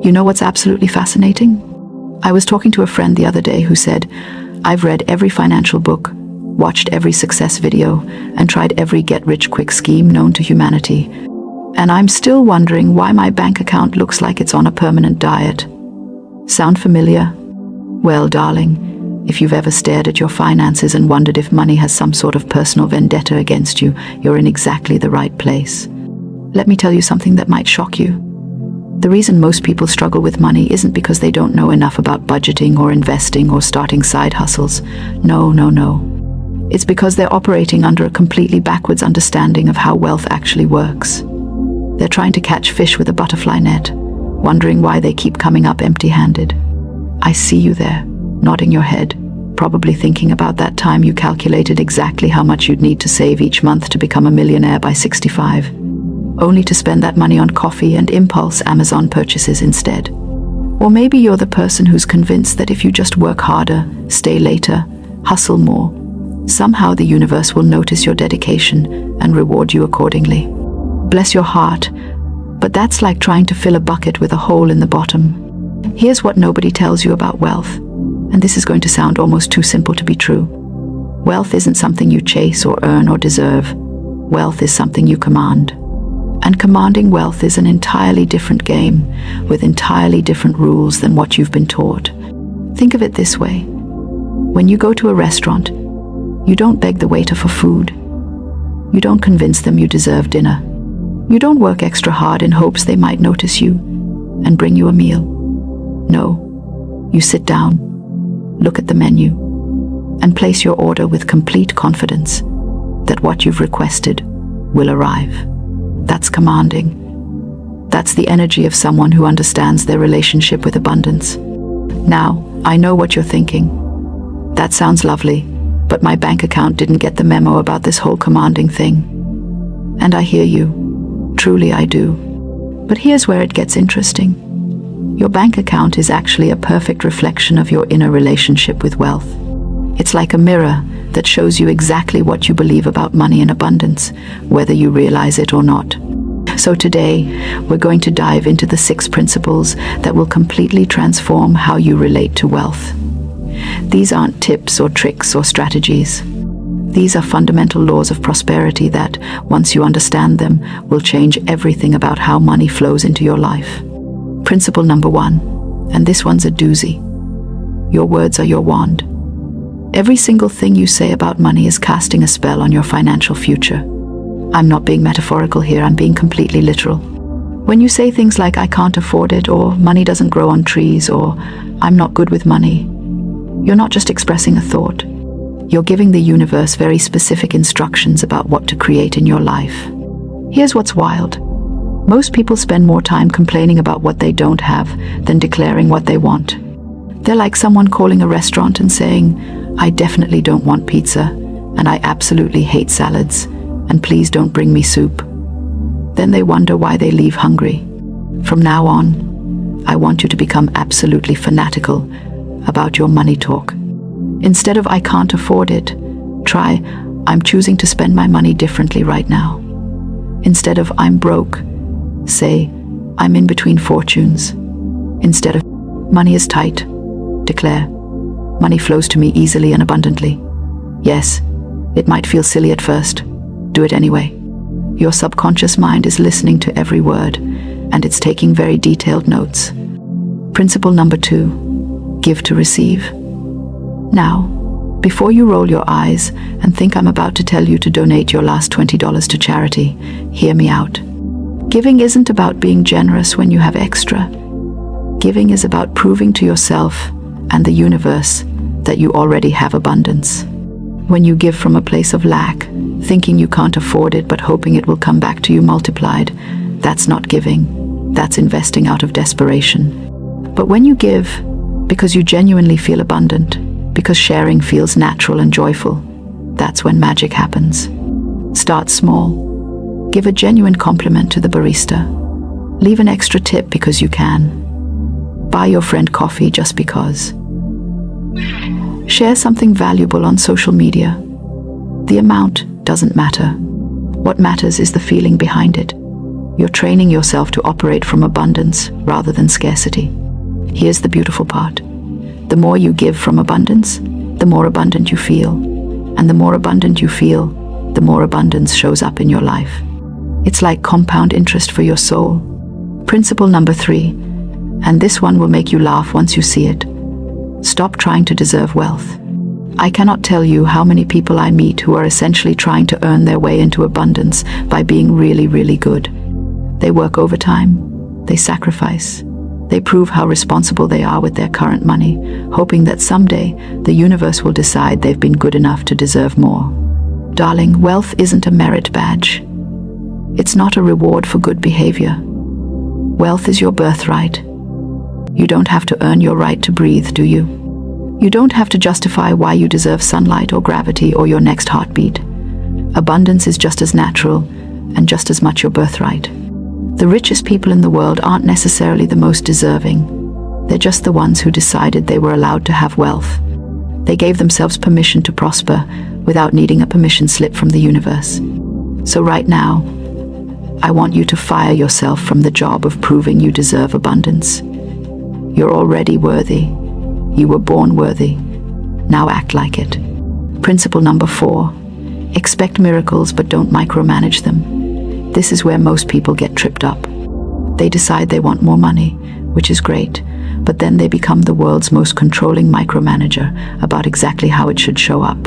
You know what's absolutely fascinating? I was talking to a friend the other day who said, "I've read every financial book, watched every success video, and tried every get-rich-quick scheme known to humanity. And I'm still wondering why my bank account looks like it's on a permanent diet." Sound familiar? Well, darling, if you've ever stared at your finances and wondered if money has some sort of personal vendetta against you, you're in exactly the right place. Let me tell you something that might shock you. The reason most people struggle with money isn't because they don't know enough about budgeting or investing or starting side hustles. No. It's because they're operating under a completely backwards understanding of how wealth actually works. They're trying to catch fish with a butterfly net, wondering why they keep coming up empty-handed. I see you there, nodding your head, probably thinking about that time you calculated exactly how much you'd need to save each month to become a millionaire by 65, only to spend that money on coffee and impulse Amazon purchases instead. Or maybe you're the person who's convinced that if you just work harder, stay later, hustle more, somehow the universe will notice your dedication and reward you accordingly. Bless your heart, but that's like trying to fill a bucket with a hole in the bottom. Here's what nobody tells you about wealth, and this is going to sound almost too simple to be true. Wealth isn't something you chase or earn or deserve. Wealth is something you command. And commanding wealth is an entirely different game, with entirely different rules than what you've been taught. Think of it this way. When you go to a restaurant, you don't beg the waiter for food. You don't convince them you deserve dinner. You don't work extra hard in hopes they might notice you and bring you a meal. No, you sit down, look at the menu, and place your order with complete confidence that what you've requested will arrive. That's commanding. That's the energy of someone who understands their relationship with abundance. Now, I know what you're thinking. That sounds lovely, but my bank account didn't get the memo about this whole commanding thing. And I hear you. Truly I do. But here's where it gets interesting. Your bank account is actually a perfect reflection of your inner relationship with wealth. It's like a mirror that shows you exactly what you believe about money and abundance, whether you realize it or not. So today, we're going to dive into the 6 principles that will completely transform how you relate to wealth. These aren't tips or tricks or strategies. These are fundamental laws of prosperity that, once you understand them, will change everything about how money flows into your life. Principle number 1, and this one's a doozy. Your words are your wand. Every single thing you say about money is casting a spell on your financial future. I'm not being metaphorical here, I'm being completely literal. When you say things like, "I can't afford it," or "money doesn't grow on trees," or "I'm not good with money," you're not just expressing a thought. You're giving the universe very specific instructions about what to create in your life. Here's what's wild. Most people spend more time complaining about what they don't have than declaring what they want. They're like someone calling a restaurant and saying, "I definitely don't want pizza, and I absolutely hate salads, and please don't bring me soup." Then they wonder why they leave hungry. From now on, I want you to become absolutely fanatical about your money talk. Instead of "I can't afford it," try "I'm choosing to spend my money differently right now." Instead of "I'm broke," say "I'm in between fortunes." Instead of "money is tight," declare "money flows to me easily and abundantly." Yes, it might feel silly at first. Do it anyway. Your subconscious mind is listening to every word, and it's taking very detailed notes. Principle number 2, give to receive. Now, before you roll your eyes and think I'm about to tell you to donate your last $20 to charity, hear me out. Giving isn't about being generous when you have extra. Giving is about proving to yourself and the universe that you already have abundance. When you give from a place of lack, thinking you can't afford it but hoping it will come back to you multiplied, that's not giving. That's investing out of desperation. But when you give because you genuinely feel abundant, because sharing feels natural and joyful, that's when magic happens. Start small. Give a genuine compliment to the barista. Leave an extra tip because you can. Buy your friend coffee just because. Share something valuable on social media. The amount doesn't matter. What matters is the feeling behind it. You're training yourself to operate from abundance rather than scarcity. Here's the beautiful part. The more you give from abundance, the more abundant you feel. And the more abundant you feel, the more abundance shows up in your life. It's like compound interest for your soul. Principle number 3, and this one will make you laugh once you see it. Stop trying to deserve wealth. I cannot tell you how many people I meet who are essentially trying to earn their way into abundance by being really, really good. They work overtime, they sacrifice, they prove how responsible they are with their current money, hoping that someday the universe will decide they've been good enough to deserve more. Darling, wealth isn't a merit badge. It's not a reward for good behavior. Wealth is your birthright. You don't have to earn your right to breathe, do you? You don't have to justify why you deserve sunlight or gravity or your next heartbeat. Abundance is just as natural and just as much your birthright. The richest people in the world aren't necessarily the most deserving. They're just the ones who decided they were allowed to have wealth. They gave themselves permission to prosper without needing a permission slip from the universe. So right now, I want you to fire yourself from the job of proving you deserve abundance. You're already worthy. You were born worthy. Now act like it. Principle number 4. Expect miracles, but don't micromanage them. This is where most people get tripped up. They decide they want more money, which is great, but then they become the world's most controlling micromanager about exactly how it should show up.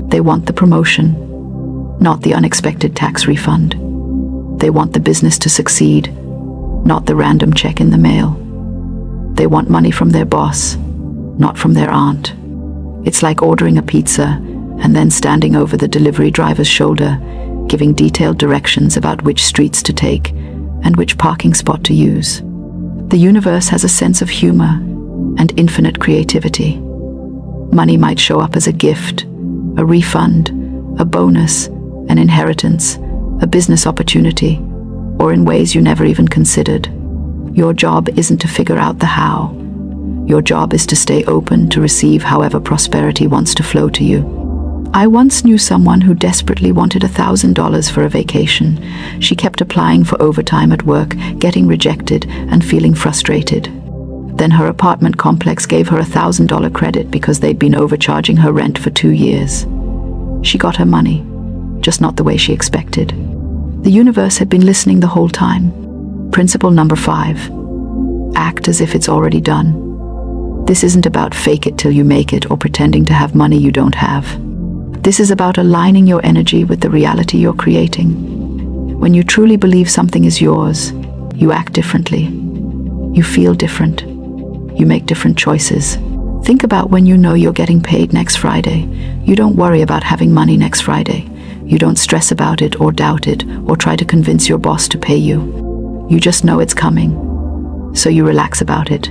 They want the promotion, not the unexpected tax refund. They want the business to succeed, not the random check in the mail. They want money from their boss, not from their aunt. It's like ordering a pizza and then standing over the delivery driver's shoulder, giving detailed directions about which streets to take and which parking spot to use. The universe has a sense of humor and infinite creativity. Money might show up as a gift, a refund, a bonus, an inheritance, a business opportunity, or in ways you never even considered. Your job isn't to figure out the how. Your job is to stay open to receive however prosperity wants to flow to you. I once knew someone who desperately wanted $1,000 for a vacation. She kept applying for overtime at work, getting rejected, and feeling frustrated. Then her apartment complex gave her $1,000 credit because they'd been overcharging her rent for 2 years. She got her money, just not the way she expected. The universe had been listening the whole time. Principle number 5. Act as if it's already done. This isn't about fake it till you make it or pretending to have money you don't have. This is about aligning your energy with the reality you're creating. When you truly believe something is yours, you act differently. You feel different. You make different choices. Think about when you know you're getting paid next Friday. You don't worry about having money next Friday. You don't stress about it or doubt it or try to convince your boss to pay you. You just know it's coming, so you relax about it.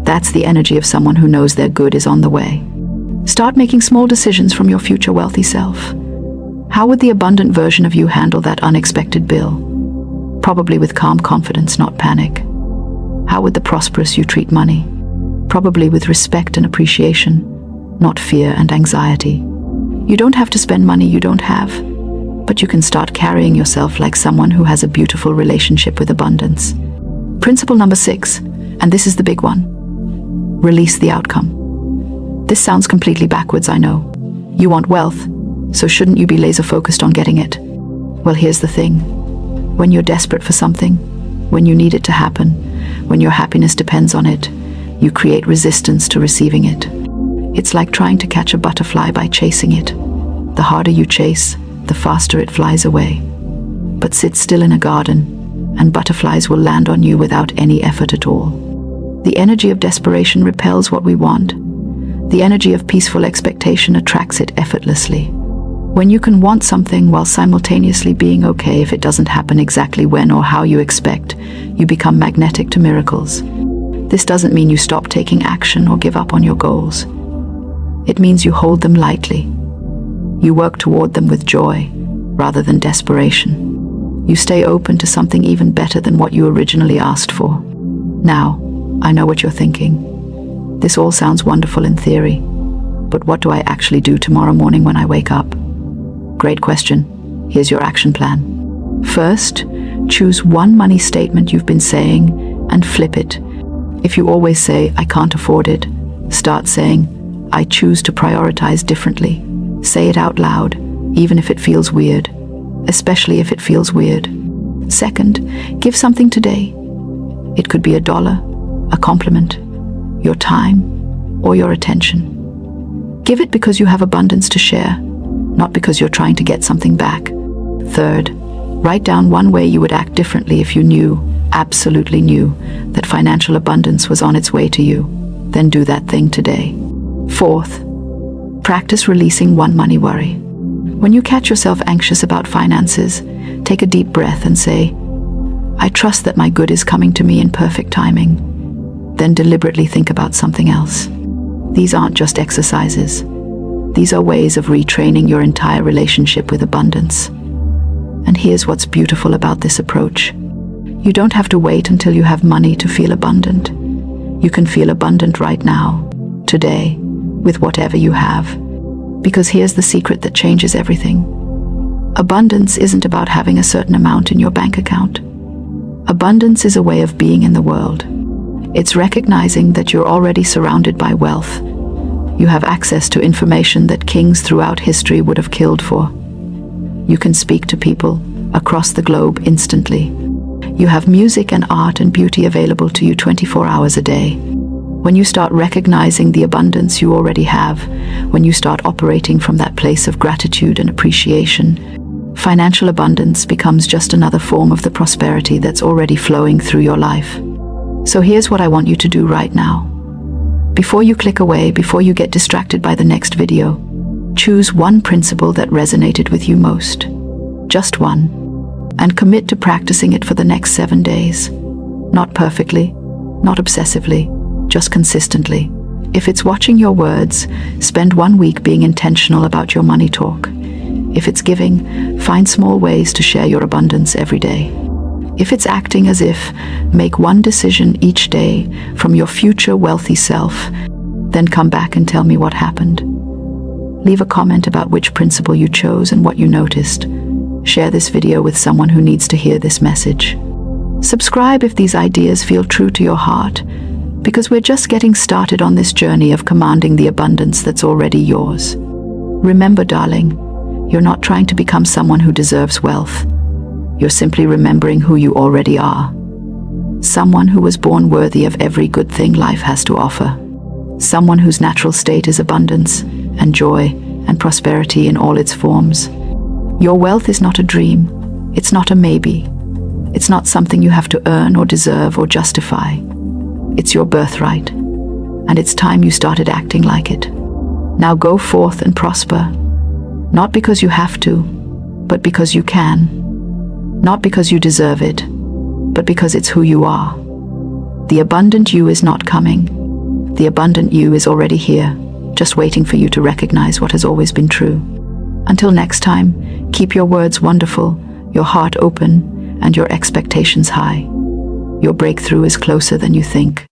That's the energy of someone who knows their good is on the way. Start making small decisions from your future wealthy self. How would the abundant version of you handle that unexpected bill? Probably with calm confidence, not panic. How would the prosperous you treat money? Probably with respect and appreciation, not fear and anxiety. You don't have to spend money you don't have, but you can start carrying yourself like someone who has a beautiful relationship with abundance. Principle number 6, and this is the big one. Release the outcome. This sounds completely backwards, I know. You want wealth, so shouldn't you be laser focused on getting it? Well, here's the thing. When you're desperate for something, when you need it to happen, when your happiness depends on it, you create resistance to receiving it. It's like trying to catch a butterfly by chasing it. The harder you chase, the faster it flies away. But sit still in a garden, and butterflies will land on you without any effort at all. The energy of desperation repels what we want. The energy of peaceful expectation attracts it effortlessly. When you can want something while simultaneously being okay if it doesn't happen exactly when or how you expect, you become magnetic to miracles. This doesn't mean you stop taking action or give up on your goals. It means you hold them lightly. You work toward them with joy, rather than desperation. You stay open to something even better than what you originally asked for. Now, I know what you're thinking. This all sounds wonderful in theory, but what do I actually do tomorrow morning when I wake up? Great question. Here's your action plan. First, Choose one money statement you've been saying and flip it. If you always say, "I can't afford it," start saying, "I choose to prioritize differently." Say it out loud, even if it feels weird, especially if it feels weird. Second, give something today. It could be $1, a compliment, your time, or your attention. Give it because you have abundance to share, not because you're trying to get something back. Third, write down one way you would act differently if you knew, absolutely knew, that financial abundance was on its way to you. Then do that thing today. Fourth, practice releasing one money worry. When you catch yourself anxious about finances, take a deep breath and say, "I trust that my good is coming to me in perfect timing." Then deliberately think about something else. These aren't just exercises. These are ways of retraining your entire relationship with abundance. And here's what's beautiful about this approach. You don't have to wait until you have money to feel abundant. You can feel abundant right now, today, with whatever you have. Because here's the secret that changes everything. Abundance isn't about having a certain amount in your bank account. Abundance is a way of being in the world. It's recognizing that you're already surrounded by wealth. You have access to information that kings throughout history would have killed for. You can speak to people across the globe instantly. You have music and art and beauty available to you 24 hours a day. When you start recognizing the abundance you already have, when you start operating from that place of gratitude and appreciation, financial abundance becomes just another form of the prosperity that's already flowing through your life. So here's what I want you to do right now. Before you click away, before you get distracted by the next video, choose one principle that resonated with you most. Just one. And commit to practicing it for the next 7 days. Not perfectly, not obsessively, just consistently. If it's watching your words, spend 1 week being intentional about your money talk. If it's giving, find small ways to share your abundance every day. If it's acting as if, make one decision each day from your future wealthy self, then come back and tell me what happened. Leave a comment about which principle you chose and what you noticed. Share this video with someone who needs to hear this message. Subscribe if these ideas feel true to your heart, because we're just getting started on this journey of commanding the abundance that's already yours. Remember, darling, you're not trying to become someone who deserves wealth. You're simply remembering who you already are. Someone who was born worthy of every good thing life has to offer. Someone whose natural state is abundance and joy and prosperity in all its forms. Your wealth is not a dream. It's not a maybe. It's not something you have to earn or deserve or justify. It's your birthright. And it's time you started acting like it. Now go forth and prosper. Not because you have to, but because you can. Not because you deserve it, but because it's who you are. The abundant you is not coming. The abundant you is already here, just waiting for you to recognize what has always been true. Until next time, keep your words wonderful, your heart open, and your expectations high. Your breakthrough is closer than you think.